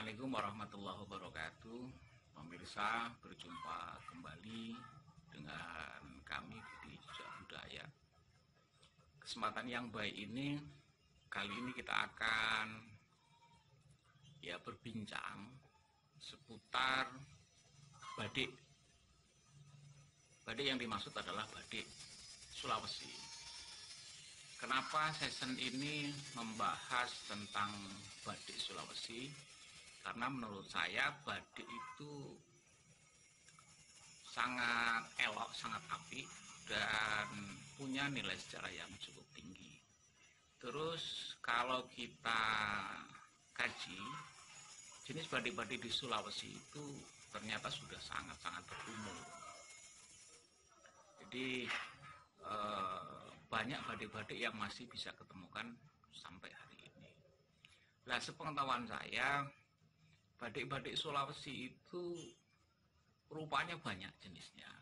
Assalamualaikum warahmatullahi wabarakatuh. Pemirsa, berjumpa kembali dengan kami di Jejak Budaya. Kesempatan yang baik ini, kali ini kita akan berbincang seputar batik. Batik yang dimaksud adalah batik Sulawesi. Kenapa season ini membahas tentang batik Sulawesi? Karena menurut saya batik itu sangat elok, sangat apik, dan punya nilai sejarah yang cukup tinggi. Terus kalau kita kaji, jenis batik-batik di Sulawesi itu ternyata sudah sangat-sangat berumur. Jadi banyak batik-batik yang masih bisa ketemukan sampai hari ini. Nah, sepengetahuan saya, batik-batik Sulawesi itu rupanya banyak jenisnya.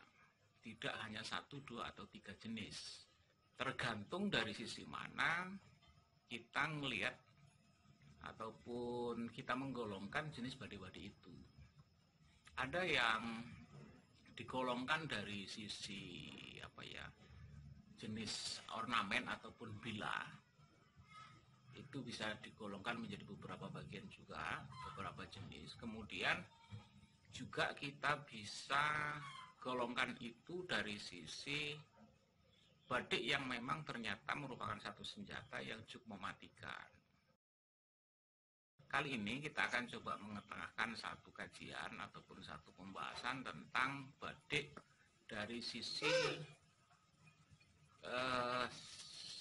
Tidak hanya 1, 2, atau 3 jenis. Tergantung dari sisi mana kita melihat ataupun kita menggolongkan jenis batik-batik itu. Ada yang digolongkan dari sisi jenis ornamen ataupun bila. Itu bisa digolongkan menjadi beberapa bagian juga, beberapa jenis. Kemudian juga kita bisa golongkan itu dari sisi batik yang memang ternyata merupakan satu senjata yang cukup mematikan. Kali ini kita akan coba mengetengahkan satu kajian ataupun satu pembahasan tentang batik dari sisi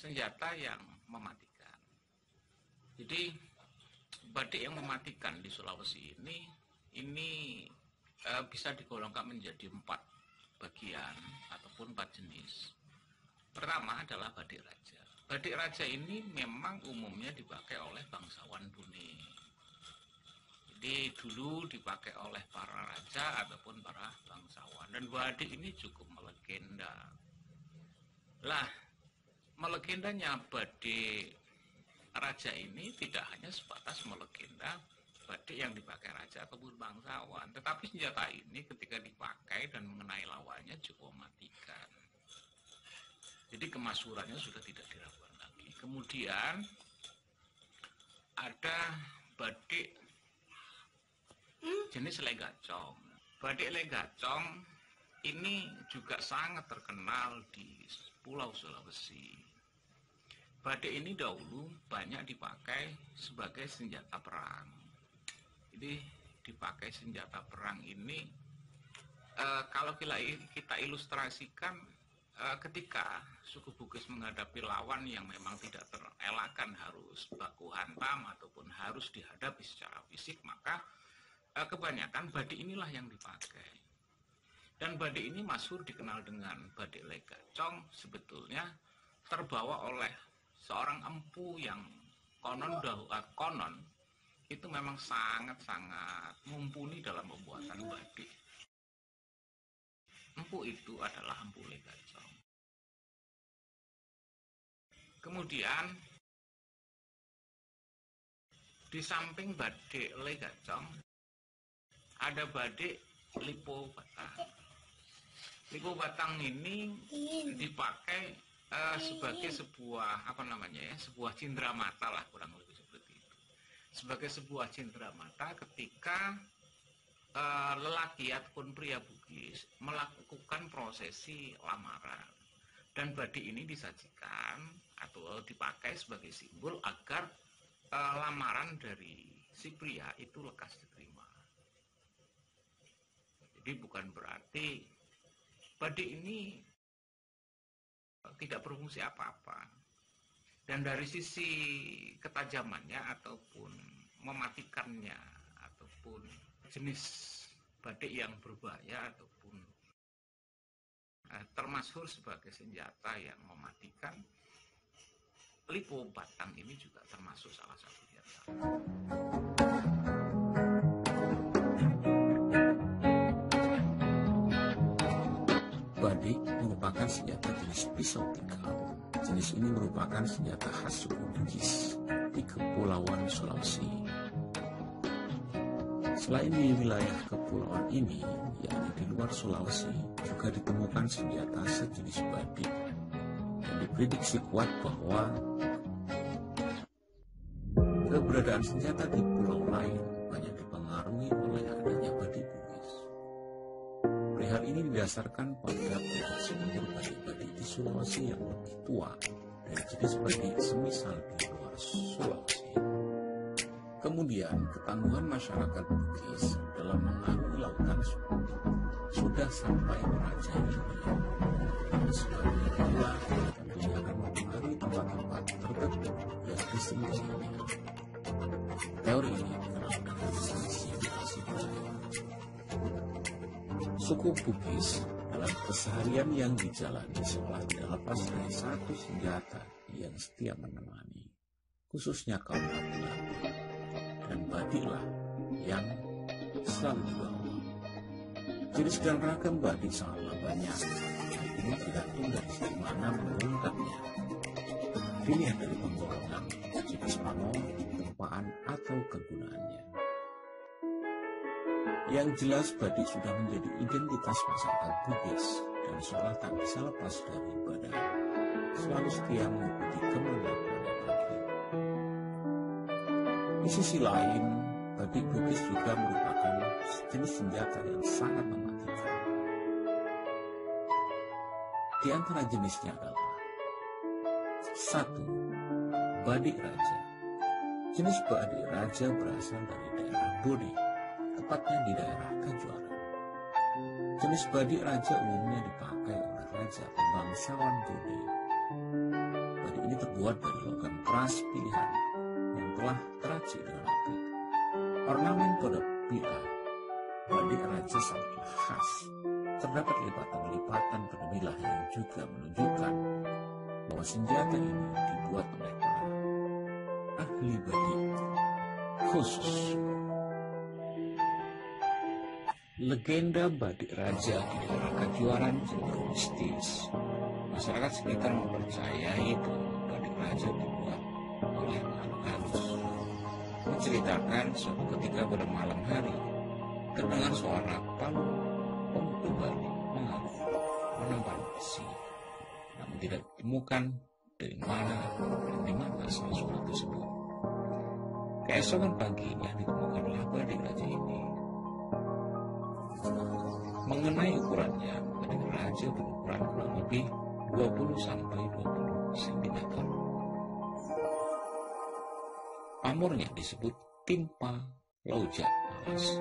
senjata yang mematikan. Jadi batik yang mematikan di Sulawesi ini bisa digolongkan menjadi 4 bagian ataupun 4 jenis. Pertama adalah batik raja. Batik raja ini memang umumnya dipakai oleh bangsawan Bone. Jadi dulu dipakai oleh para raja ataupun para bangsawan, dan batik ini cukup melegenda. Lah, melegendanya batik raja ini tidak hanya sebatas melegenda batik yang dipakai raja ataupun bangsawan, tetapi senjata ini ketika dipakai dan mengenai lawannya cukup mematikan. Jadi kemasyhurannya sudah tidak diragukan lagi. Kemudian ada batik jenis legacong. Batik legacong ini juga sangat terkenal di Pulau Sulawesi. Batik ini dahulu banyak dipakai sebagai senjata perang. Jadi dipakai senjata perang ini kalau kita ilustrasikan ketika suku Bugis menghadapi lawan yang memang tidak terelakkan harus baku hantam ataupun harus dihadapi secara fisik, maka kebanyakan batik inilah yang dipakai. Dan batik ini masyhur dikenal dengan batik legacong, sebetulnya terbawa oleh seorang empu yang konon itu memang sangat-sangat mumpuni dalam pembuatan batik. Empu itu adalah empu legacong. Kemudian di samping batik legacong ada batik lipo batang. Lipo batang ini dipakai sebagai sebuah sebuah cindramata lah, kurang lebih seperti itu. Sebagai sebuah cindramata ketika lelaki ataupun pria Bugis melakukan prosesi lamaran, dan batik ini disajikan atau dipakai sebagai simbol agar lamaran dari si pria itu lekas diterima. Jadi bukan berarti batik ini tidak berfungsi apa-apa. Dan dari sisi ketajamannya ataupun mematikannya ataupun jenis batik yang berbahaya ataupun termasyhur sebagai senjata yang mematikan, lipo batang ini juga termasuk salah satunya. Badik merupakan senjata jenis pisau tikar. Jenis ini merupakan senjata khas suku Bugis di Kepulauan Sulawesi. Selain di wilayah kepulauan ini, yakni di luar Sulawesi, juga ditemukan senjata sejenis badik yang diprediksi kuat bahwa keberadaan senjata di pulau lain banyak dipengaruhi oleh adanya badik Bugis. Perihal ini didasarkan pada prediksi umur badik-badik di Sulawesi yang lebih tua dari jenis badik semisal di luar Sulawesi. Kemudian, ketangguhan masyarakat Bugis dalam mengarungi lautan sudah sampai merajai dunia. Dan sebagai kedua, tentunya akan mempengaruhi tempat-tempat tertentu yang disembunyikan. Teori ini dikenal dengan simulasi budaya. Suku Bugis dalam keseharian yang dijalani seolah tidak lepas dari satu senjata yang setia menemani, khususnya kaum laki-laki. Dan badiklah yang selalu dibawa. Jenis dan ragam badik sangatlah banyak. Ini tergantung dari mana menggunakannya. Pilihan dari penggolongan, jenis pamong, tempaan, atau kegunaannya. Yang jelas badik sudah menjadi identitas masyarakat Bugis dan seolah tak bisa lepas dari badan. Selalu setia mengikuti kemanapun dia pergi. Di sisi lain, badik Bugis juga merupakan jenis senjata yang sangat mematikan. Di antara jenisnya adalah 1. Badik Raja. Jenis badik Raja berasal dari daerah Bode, tepatnya di daerah Kajuaran. Jenis badik Raja umumnya dipakai oleh raja bangsawan Bode. Badik ini terbuat dari logam keras pilihan yang telah teracik dengan apik. Ornamen pada pilihan badik Raja sangatlah khas. Terdapat lipatan-lipatan penebilah yang juga menunjukkan bahwa senjata ini dibuat oleh para ahli badik khusus. Legenda badik Raja di daerah Kajuaran cenderung mistis. Masyarakat sekitar mempercayai bahwa badik Raja dibuat oleh makhluk halus. Menceritakan suatu ketika pada malam hari terdengar suara palu pemukul badik menempel besi, namun tidak ditemukan dari mana dan di mana asal suara tersebut. Keesokan paginya ditemukanlah badik Raja ini. Mengenai ukurannya, badik Raja berukuran kurang lebih 20-20 cm. Pamornya disebut timpa lauja alias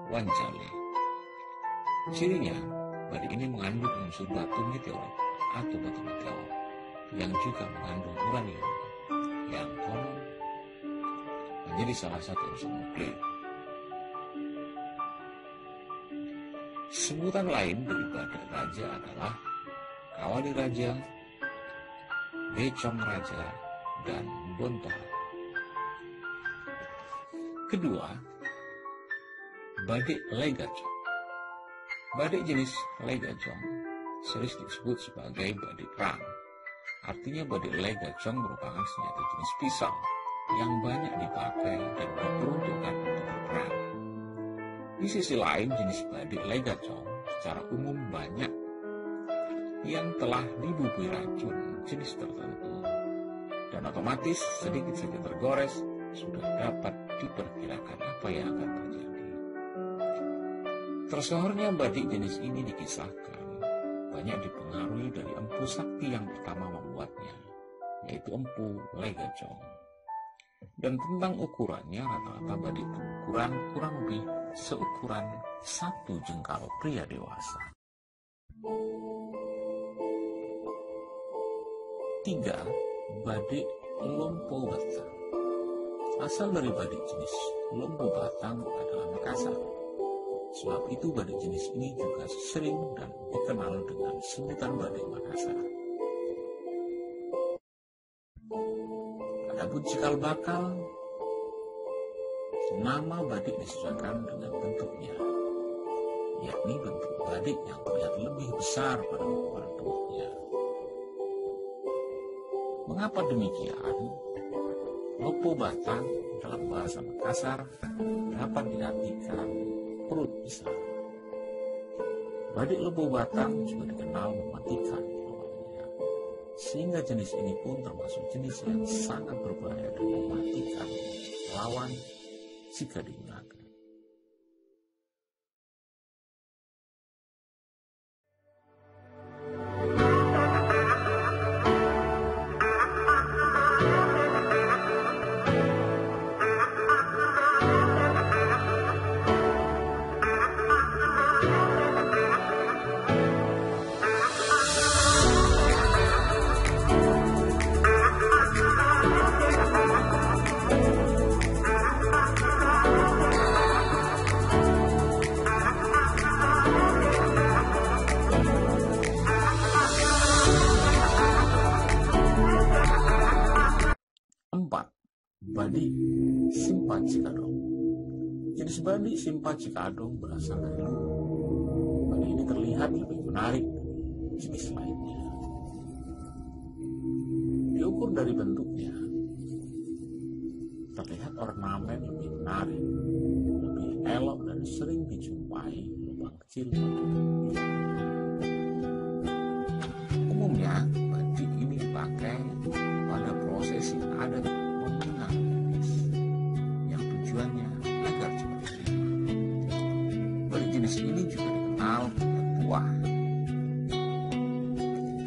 wancale. Cirinya, badik ini mengandung unsur batu meteorit atau batu meteor yang juga mengandung uranium yang konon menjadi salah satu unsur nuklir. Sebutan lain dari badik Raja adalah Kawali Raja, Becong Raja, dan Bontoh. Kedua, badik Legajong. Badik jenis Legajong sering disebut sebagai badik perang. Artinya badik Legajong merupakan senjata jenis pisau yang banyak dipakai dan diperuntukkan untuk berperang. Di sisi lain, jenis badik Legajong secara umum banyak yang telah dibubui racun jenis tertentu dan otomatis sedikit saja tergores sudah dapat diperkirakan apa yang akan terjadi. Tersohornya badik jenis ini dikisahkan banyak dipengaruhi dari empu sakti yang pertama membuatnya, yaitu empu Legajong. Dan tentang ukurannya, rata-rata badik berukuran kurang lebih seukuran satu jengkal pria dewasa. 3. Badik Lompo Batang. Asal dari badik jenis Lompo Batang adalah Makassar. Sebab itu badik jenis ini juga sering dan dikenal dengan sebutan badik Makassar. Adapun cikal bakal, nama badik disesuaikan dengan bentuknya, yakni bentuk badik yang terlihat lebih besar pada ukuran tubuhnya. Mengapa demikian? Lopo batang dalam bahasa Makassar dapat diartikan perut besar. Badik lopo batang juga dikenal mematikan lawannya, sehingga jenis ini pun termasuk jenis yang sangat berbahaya dan mematikan lawan jika digunakan. Badik Simpa Cikadong. Jenis badik Simpa Cikadong berasal dari Luwu. Badik ini terlihat lebih menarik dari jenis lainnya. Diukur dari bentuknya, terlihat ornamen lebih menarik, lebih elok dan sering dijumpai lubang kecil pada dahinya. Umumnya badik ini dipakai pada prosesi adat meminang gadis yang tujuannya agar cepat diterima. Badik jenis ini juga dikenal punya tuah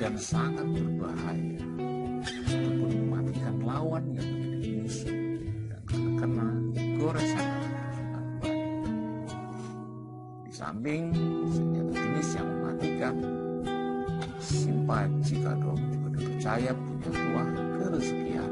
dan sangat berbahaya untuk mematikan lawan yang menjadi musuh dan terkena goresan pasukan badik. Di samping senjata jenis yang mematikan, Simpa Cikadong juga dipercaya punya tuah kerezekian